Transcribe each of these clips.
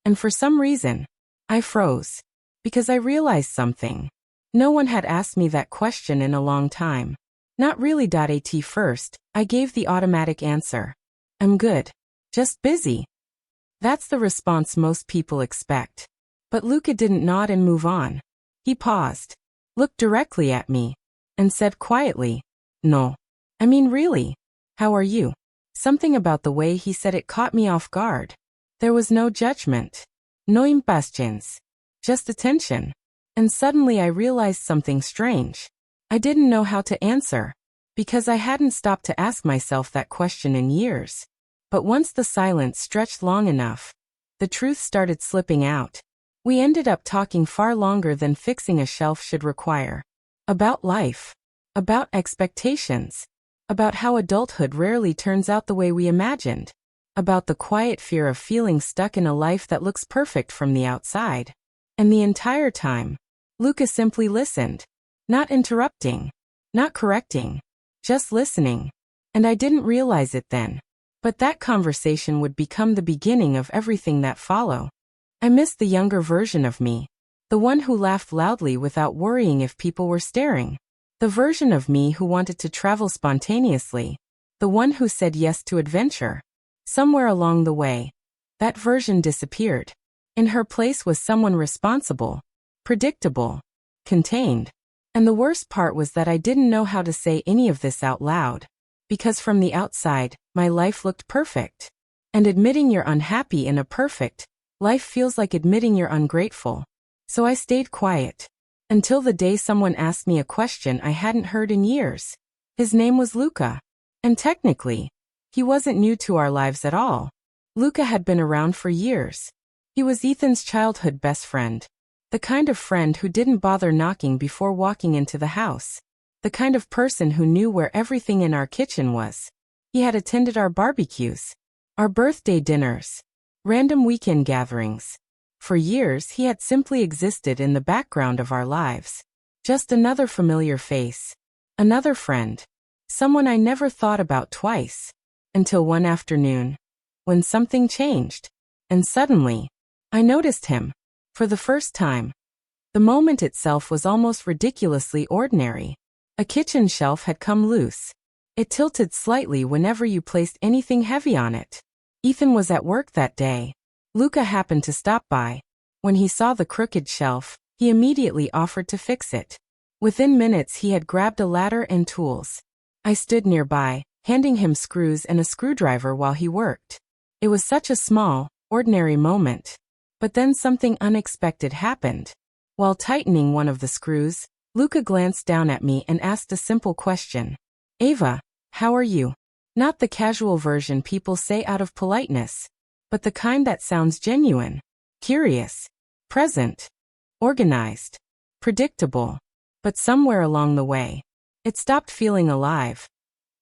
And for some reason, I froze. Because I realized something. No one had asked me that question in a long time. Not really. At first, I gave the automatic answer. I'm good. Just busy. That's the response most people expect. But Luca didn't nod and move on. He paused, looked directly at me, and said quietly, "No. I mean really. How are you?" Something about the way he said it caught me off guard. There was no judgment. No impatience. Just attention. And suddenly I realized something strange. I didn't know how to answer, because I hadn't stopped to ask myself that question in years. But once the silence stretched long enough, the truth started slipping out. We ended up talking far longer than fixing a shelf should require. About life. About expectations. About how adulthood rarely turns out the way we imagined. About the quiet fear of feeling stuck in a life that looks perfect from the outside. And the entire time, Luca simply listened. Not interrupting. Not correcting. Just listening. And I didn't realize it then. But that conversation would become the beginning of everything that followed. I missed the younger version of me. The one who laughed loudly without worrying if people were staring. The version of me who wanted to travel spontaneously. The one who said yes to adventure. Somewhere along the way, that version disappeared. In her place was someone responsible, predictable, contained. And the worst part was that I didn't know how to say any of this out loud. Because from the outside, my life looked perfect. And admitting you're unhappy in a perfect life feels like admitting you're ungrateful. So I stayed quiet. Until the day someone asked me a question I hadn't heard in years. His name was Luca. And technically, he wasn't new to our lives at all. Luca had been around for years. He was Ethan's childhood best friend. The kind of friend who didn't bother knocking before walking into the house. The kind of person who knew where everything in our kitchen was. He had attended our barbecues, our birthday dinners, random weekend gatherings. For years he had simply existed in the background of our lives. Just another familiar face. Another friend. Someone I never thought about twice. Until one afternoon, when something changed. And suddenly, I noticed him. For the first time. The moment itself was almost ridiculously ordinary. A kitchen shelf had come loose. It tilted slightly whenever you placed anything heavy on it. Ethan was at work that day. Luca happened to stop by. When he saw the crooked shelf, he immediately offered to fix it. Within minutes he had grabbed a ladder and tools. I stood nearby, handing him screws and a screwdriver while he worked. It was such a small, ordinary moment. But then something unexpected happened. While tightening one of the screws, Luca glanced down at me and asked a simple question. "Ava, how are you?" Not the casual version people say out of politeness, but the kind that sounds genuine, curious, present, organized, predictable. But somewhere along the way, it stopped feeling alive.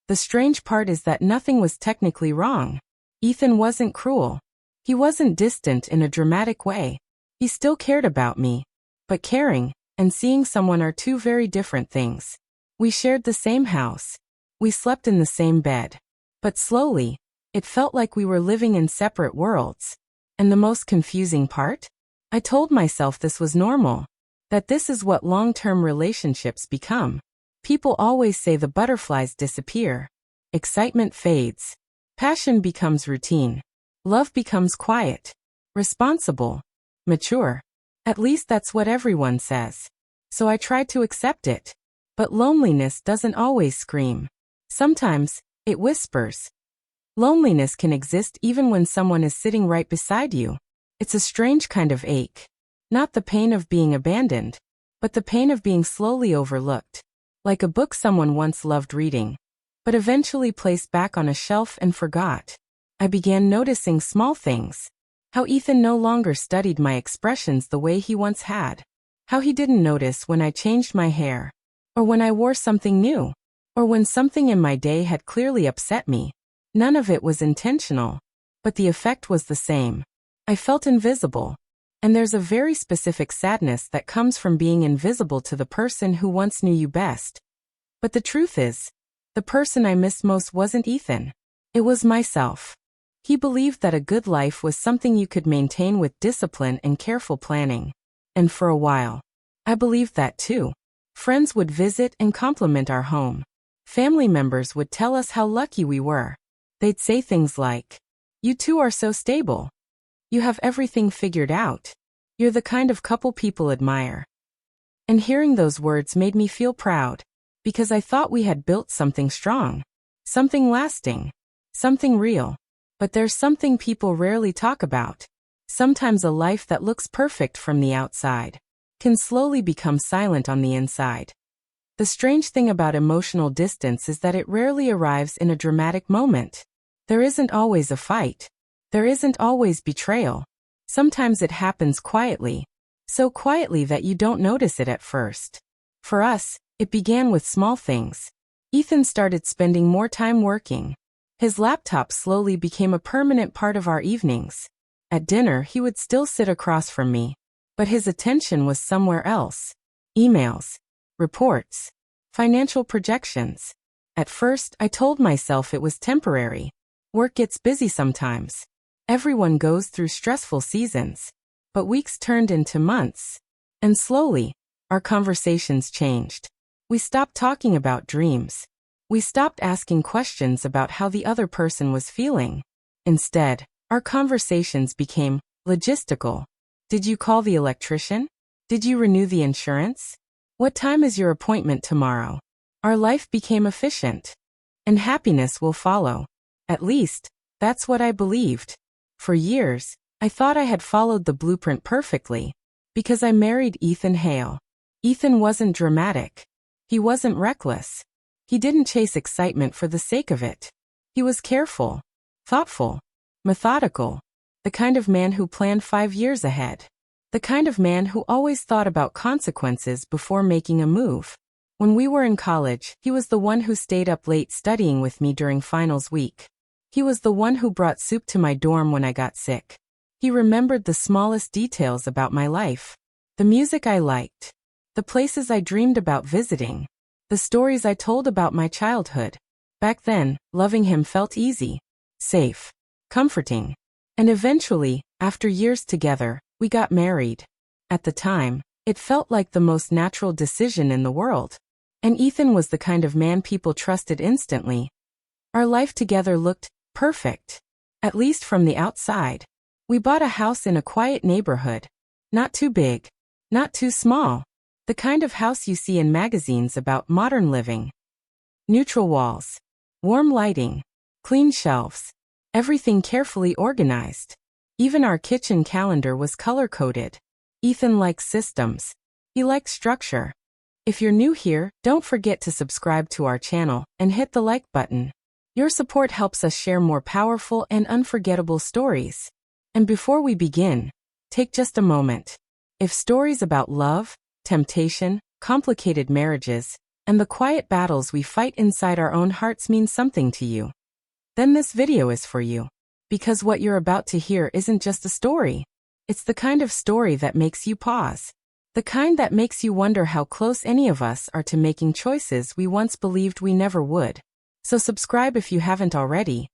The strange part is that nothing was technically wrong. Ethan wasn't cruel. He wasn't distant in a dramatic way. He still cared about me. But caring and seeing someone are two very different things. We shared the same house. We slept in the same bed. But slowly, it felt like we were living in separate worlds. And the most confusing part? I told myself this was normal. That this is what long-term relationships become. People always say the butterflies disappear. Excitement fades. Passion becomes routine. Love becomes quiet. Responsible. Mature. At least that's what everyone says. So I tried to accept it. But loneliness doesn't always scream. Sometimes, it whispers. Loneliness can exist even when someone is sitting right beside you. It's a strange kind of ache. Not the pain of being abandoned, but the pain of being slowly overlooked. Like a book someone once loved reading, but eventually placed back on a shelf and forgot. I began noticing small things. How Ethan no longer studied my expressions the way he once had. How he didn't notice when I changed my hair. Or when I wore something new. Or when something in my day had clearly upset me. None of it was intentional. But the effect was the same. I felt invisible. And there's a very specific sadness that comes from being invisible to the person who once knew you best. But the truth is, the person I missed most wasn't Ethan. It was myself. He believed that a good life was something you could maintain with discipline and careful planning. And for a while, I believed that too. Friends would visit and compliment our home. Family members would tell us how lucky we were. They'd say things like, "You two are so stable. You have everything figured out. You're the kind of couple people admire." And hearing those words made me feel proud, because I thought we had built something strong, something lasting, something real. But there's something people rarely talk about. Sometimes a life that looks perfect from the outside can slowly become silent on the inside. The strange thing about emotional distance is that it rarely arrives in a dramatic moment. There isn't always a fight. There isn't always betrayal. Sometimes it happens quietly, so quietly that you don't notice it at first. For us, it began with small things. Ethan started spending more time working. His laptop slowly became a permanent part of our evenings. At dinner, he would still sit across from me, but his attention was somewhere else. Emails, reports, financial projections. At first, I told myself it was temporary. Work gets busy sometimes. Everyone goes through stressful seasons. But weeks turned into months. And slowly, our conversations changed. We stopped talking about dreams. We stopped asking questions about how the other person was feeling. Instead, our conversations became logistical. Did you call the electrician? Did you renew the insurance? What time is your appointment tomorrow? Our life became efficient. And happiness will follow. At least, that's what I believed. For years, I thought I had followed the blueprint perfectly, because I married Ethan Hale. Ethan wasn't dramatic. He wasn't reckless. He didn't chase excitement for the sake of it. He was careful, thoughtful, methodical, the kind of man who planned 5 years ahead. The kind of man who always thought about consequences before making a move. When we were in college, he was the one who stayed up late studying with me during finals week. He was the one who brought soup to my dorm when I got sick. He remembered the smallest details about my life. The music I liked. The places I dreamed about visiting. The stories I told about my childhood. Back then, loving him felt easy, safe, comforting. And eventually, after years together, we got married. At the time, it felt like the most natural decision in the world. And Ethan was the kind of man people trusted instantly. Our life together looked perfect, at least from the outside. We bought a house in a quiet neighborhood. Not too big, not too small. The kind of house you see in magazines about modern living. Neutral walls, warm lighting, clean shelves, everything carefully organized. Even our kitchen calendar was color-coded. Ethan likes systems. He likes structure. If you're new here, don't forget to subscribe to our channel and hit the like button. Your support helps us share more powerful and unforgettable stories. And before we begin, take just a moment. If stories about love, temptation, complicated marriages, and the quiet battles we fight inside our own hearts mean something to you, then this video is for you. Because what you're about to hear isn't just a story. It's the kind of story that makes you pause. The kind that makes you wonder how close any of us are to making choices we once believed we never would. So subscribe if you haven't already.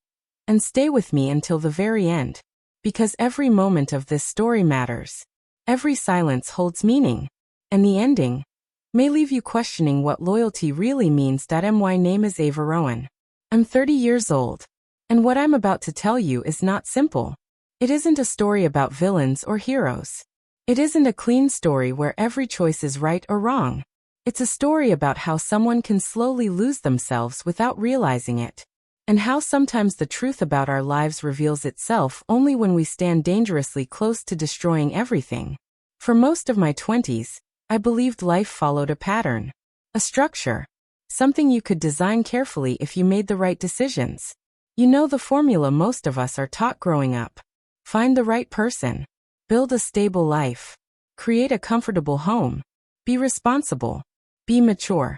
And stay with me until the very end. Because every moment of this story matters. Every silence holds meaning. And the ending may leave you questioning what loyalty really means. My name is Ava Rowan. I'm 30 years old. And what I'm about to tell you is not simple. It isn't a story about villains or heroes. It isn't a clean story where every choice is right or wrong. It's a story about how someone can slowly lose themselves without realizing it. And how sometimes the truth about our lives reveals itself only when we stand dangerously close to destroying everything. For most of my 20s, I believed life followed a pattern, a structure, something you could design carefully if you made the right decisions. You know the formula most of us are taught growing up. Find the right person, build a stable life, create a comfortable home, be responsible, be mature.